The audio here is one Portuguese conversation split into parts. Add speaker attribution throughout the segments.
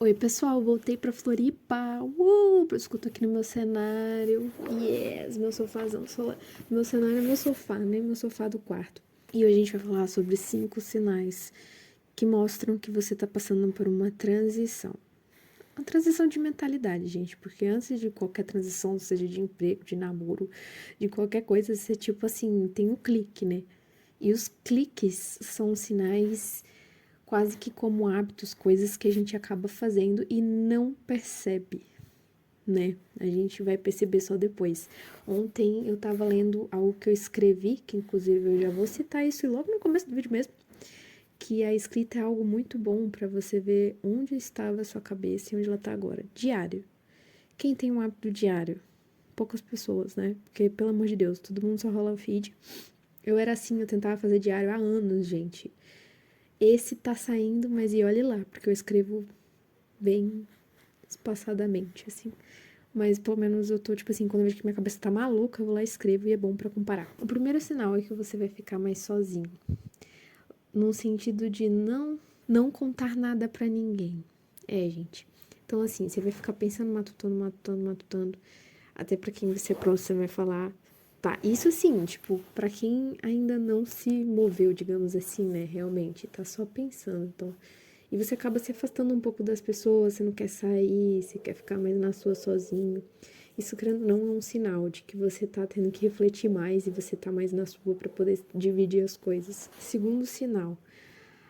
Speaker 1: Oi, pessoal, voltei pra Floripa. Escuto aqui no meu cenário. Yes, meu sofazão. Meu cenário é meu sofá, né? Meu sofá do quarto. E hoje a gente vai falar sobre 5 sinais que mostram que você tá passando por uma transição. Uma transição de mentalidade, gente, porque antes de qualquer transição, seja de emprego, de namoro, de qualquer coisa, você, tipo assim, tem um clique, né? E os cliques são sinais quase que como hábitos, coisas que a gente acaba fazendo e não percebe, né? A gente vai perceber só depois. Ontem eu tava lendo algo que eu escrevi, que inclusive eu já vou citar isso logo no começo do vídeo mesmo, que a escrita é algo muito bom para você ver onde estava a sua cabeça e onde ela tá agora. Diário. Quem tem um hábito diário? Poucas pessoas, né? Porque, pelo amor de Deus, todo mundo só rola o feed. Eu era assim, eu tentava fazer diário há anos, gente. Esse tá saindo, mas e olhe lá, porque eu escrevo bem espaçadamente, assim. Mas pelo menos eu tô, tipo assim, quando eu vejo que minha cabeça tá maluca, eu vou lá e escrevo e é bom pra comparar. O primeiro sinal é que você vai ficar mais sozinho. No sentido de não contar nada pra ninguém. É, gente. Então, assim, você vai ficar pensando, matutando. Até pra quem você é próximo, você vai falar. Tá, isso sim, tipo, pra quem ainda não se moveu, digamos assim, né, realmente, tá só pensando, então. E você acaba se afastando um pouco das pessoas, você não quer sair, você quer ficar mais na sua sozinho. Isso, querendo ou não, é um sinal de que você tá tendo que refletir mais e você tá mais na sua pra poder dividir as coisas. Segundo sinal,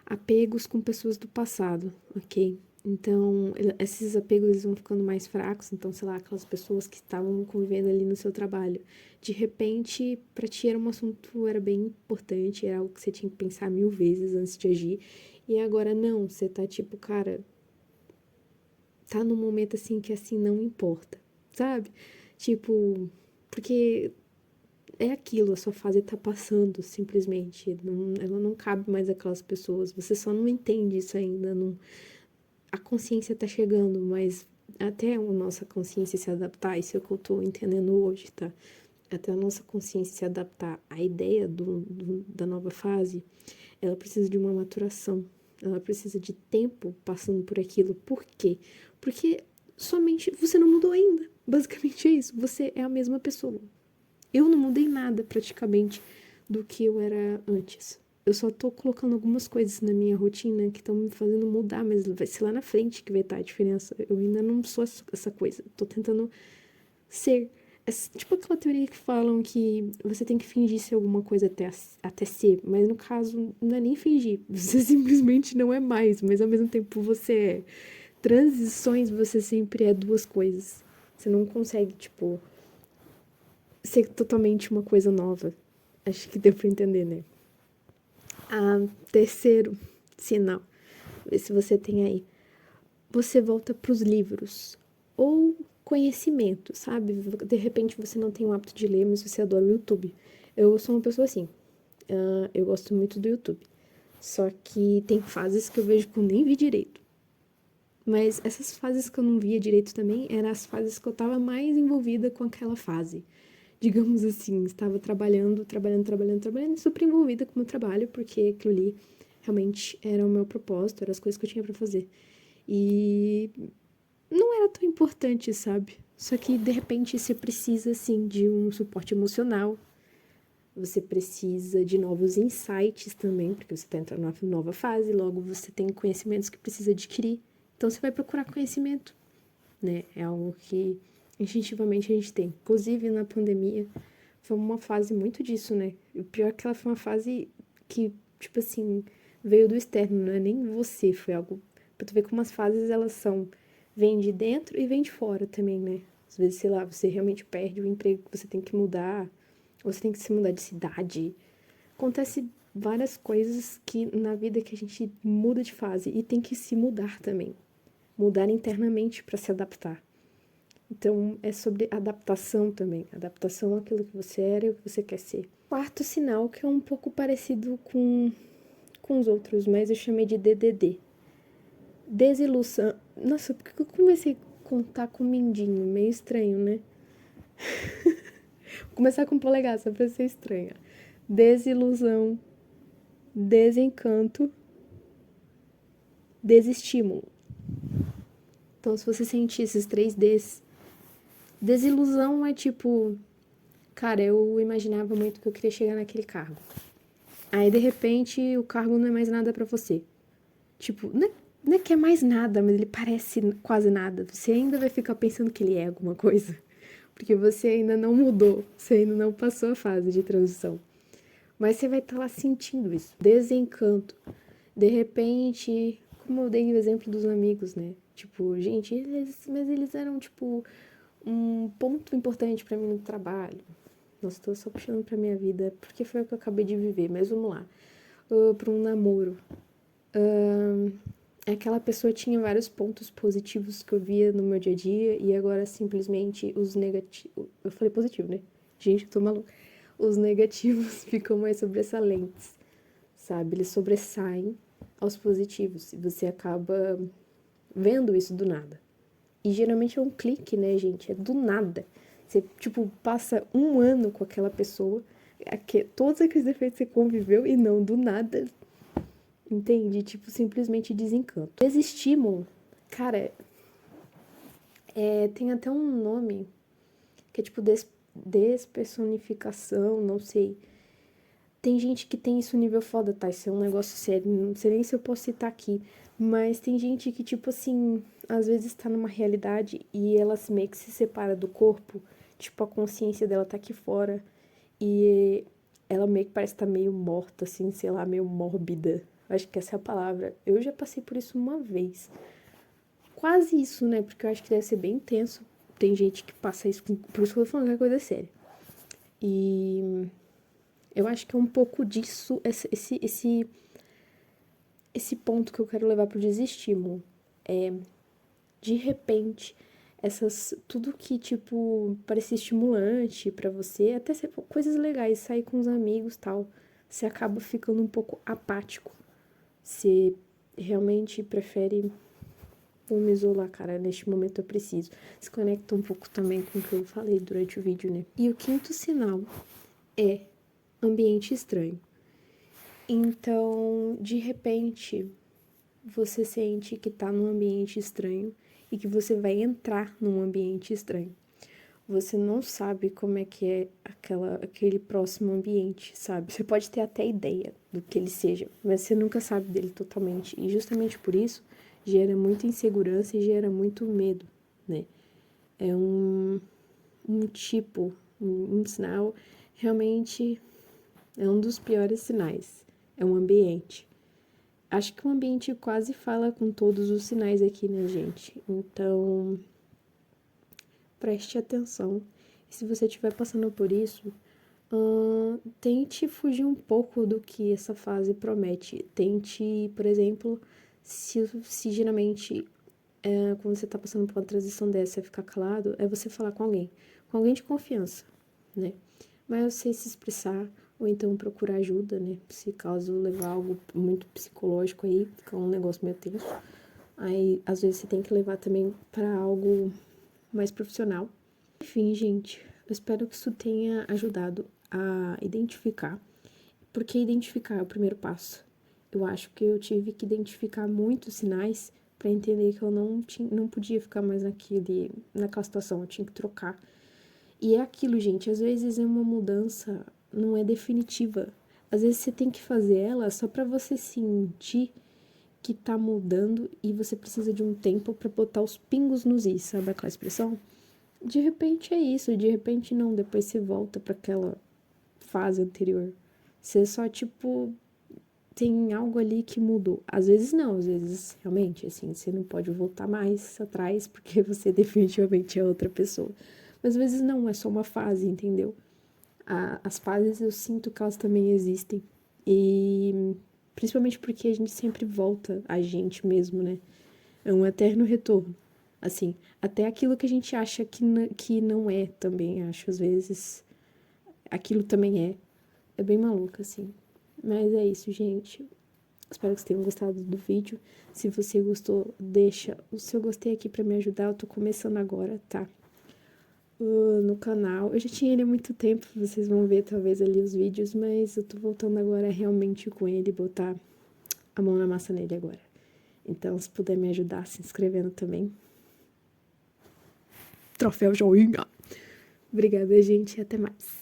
Speaker 1: apegos com pessoas do passado, ok? Então, esses apegos eles vão ficando mais fracos. Então, sei lá, aquelas pessoas que estavam convivendo ali no seu trabalho. De repente, pra ti era um assunto, era bem importante, era algo que você tinha que pensar 1000 vezes antes de agir. E agora não, você tá tipo, cara, tá num momento assim que assim não importa, sabe? Tipo, porque é aquilo, a sua fase tá passando, simplesmente. Não, ela não cabe mais aquelas pessoas. Você só não entende isso ainda. Não, a consciência tá chegando, mas até a nossa consciência se adaptar, isso é o que eu tô entendendo hoje, tá? Até a nossa consciência se adaptar à ideia da nova fase, ela precisa de uma maturação. Ela precisa de tempo passando por aquilo. Por quê? Porque somente você não mudou ainda. Basicamente é isso. Você é a mesma pessoa. Eu não mudei nada praticamente do que eu era antes. Eu só tô colocando algumas coisas na minha rotina que estão me fazendo mudar, mas vai ser lá na frente que vai estar a diferença. Eu ainda não sou essa coisa. Tô tentando ser. É tipo aquela teoria que falam que você tem que fingir ser alguma coisa até ser, mas no caso não é nem fingir, você simplesmente não é mais, mas ao mesmo tempo você é. Transições você sempre é duas coisas. Você não consegue, tipo, ser totalmente uma coisa nova. Acho que deu pra entender, né? Terceiro sinal, vê se você tem aí. Você volta pros livros. Ou conhecimento, sabe? De repente você não tem o hábito de ler, mas você adora o YouTube. Eu sou uma pessoa assim. Eu gosto muito do YouTube. Só que tem fases que eu vejo que eu nem vi direito. Mas essas fases que eu não via direito também eram as fases que eu tava mais envolvida com aquela fase. Digamos assim, estava trabalhando, super envolvida com o meu trabalho, porque aquilo ali realmente era o meu propósito, eram as coisas que eu tinha pra fazer. E não era tão importante, sabe? Só que de repente você precisa, assim, de um suporte emocional, você precisa de novos insights também, porque você está entrando numa nova fase, logo você tem conhecimentos que precisa adquirir. Então você vai procurar conhecimento, né? É algo que instintivamente a gente tem. Inclusive na pandemia foi uma fase muito disso, né? O pior é que ela foi uma fase que, tipo assim, veio do externo, não é nem você, foi algo. Pra tu ver como as fases elas são. Vem de dentro e vem de fora também, né? Às vezes, sei lá, você realmente perde o emprego que você tem que mudar, ou você tem que se mudar de cidade. Acontece várias coisas que na vida que a gente muda de fase e tem que se mudar também. Mudar internamente para se adaptar. Então, é sobre adaptação também. Adaptação àquilo que você era e o que você quer ser. Quarto sinal, que é um pouco parecido com os outros, mas eu chamei de DDD. Desilusão. Nossa, por que eu comecei a contar com mindinho? Meio estranho, né? Vou começar com polegar, só pra ser estranha. Desilusão, desencanto, desestímulo. Então, se você sentir esses 3Ds, desilusão é tipo, cara, eu imaginava muito que eu queria chegar naquele cargo. Aí, de repente, o cargo não é mais nada pra você. Tipo, não é que é mais nada, mas ele parece quase nada. Você ainda vai ficar pensando que ele é alguma coisa. Porque você ainda não mudou, você ainda não passou a fase de transição. Mas você vai estar lá sentindo isso, desencanto. De repente, como eu dei o exemplo dos amigos, né? Tipo, gente, mas eles eram, tipo, um ponto importante pra mim no trabalho. Nossa, tô só puxando pra minha vida, porque foi o que eu acabei de viver, mas vamos lá. Pra um namoro. Aquela pessoa tinha vários pontos positivos que eu via no meu dia a dia e agora simplesmente os negativos. Eu falei positivo, né? Gente, eu tô maluca. Os negativos ficam mais sobressalentes, sabe? Eles sobressaem aos positivos e você acaba vendo isso do nada. E geralmente é um clique, né, gente? É do nada. Você, tipo, passa um ano com aquela pessoa, todos aqueles defeitos você conviveu e não, do nada, entende? Tipo, simplesmente desencanto. Desestímulo, cara, tem até um nome que é tipo despersonificação, não sei. Tem gente que tem isso nível foda, tá? Isso é um negócio sério, não sei nem se eu posso citar aqui. Mas tem gente que, tipo assim, às vezes tá numa realidade e ela meio que se separa do corpo. Tipo, a consciência dela tá aqui fora. E ela meio que parece estar meio morta, assim, sei lá, meio mórbida. Acho que essa é a palavra. Eu já passei por isso uma vez. Quase isso, né? Porque eu acho que deve ser bem intenso. Tem gente que passa isso, por isso que eu tô falando que é coisa séria. E eu acho que é um pouco disso, esse ponto que eu quero levar pro desestímulo. É, de repente, tudo que, tipo, parecia estimulante pra você, até ser coisas legais, sair com os amigos tal, você acaba ficando um pouco apático. Você realmente prefere, vou me isolar, cara, neste momento eu preciso. Se conecta um pouco também com o que eu falei durante o vídeo, né? E o quinto sinal é ambiente estranho. Então, de repente, você sente que tá num ambiente estranho e que você vai entrar num ambiente estranho. Você não sabe como é que é aquele próximo ambiente, sabe? Você pode ter até ideia do que ele seja, mas você nunca sabe dele totalmente. E justamente por isso, gera muita insegurança e gera muito medo, né? É um tipo, um sinal, realmente é um dos piores sinais. É um ambiente. Acho que o ambiente quase fala com todos os sinais aqui, né, gente? Então, preste atenção. E se você estiver passando por isso, tente fugir um pouco do que essa fase promete. Tente, por exemplo, se geralmente quando você tá passando por uma transição dessa, ficar calado, é você falar com alguém de confiança, né? Mas você se expressar, ou então procurar ajuda, né? Se caso levar algo muito psicológico aí, fica um negócio meio tenso. Aí, às vezes, você tem que levar também para algo mais profissional. Enfim, gente, eu espero que isso tenha ajudado a identificar, porque identificar é o primeiro passo. Eu acho que eu tive que identificar muitos sinais para entender que eu não podia ficar mais naquela situação, eu tinha que trocar. E é aquilo, gente, às vezes é uma mudança, não é definitiva. Às vezes você tem que fazer ela só para você sentir que tá mudando e você precisa de um tempo para botar os pingos nos is, sabe aquela expressão? De repente é isso, de repente não, depois você volta para aquela fase anterior. Você só, tipo, tem algo ali que mudou. Às vezes não, às vezes realmente, assim, você não pode voltar mais atrás porque você definitivamente é outra pessoa. Mas às vezes não, é só uma fase, entendeu? As fases eu sinto que elas também existem. E principalmente porque a gente sempre volta a gente mesmo, né? É um eterno retorno. Assim, até aquilo que a gente acha que não é também, acho, às vezes. Aquilo também é. É bem maluco, assim. Mas é isso, gente. Espero que vocês tenham gostado do vídeo. Se você gostou, deixa o seu gostei aqui pra me ajudar. Eu tô começando agora, tá? No canal. Eu já tinha ele há muito tempo, vocês vão ver talvez ali os vídeos, mas eu tô voltando agora realmente com ele, botar a mão na massa nele agora. Então, se puder me ajudar se inscrevendo também, troféu joinha. Obrigada, gente, e até mais.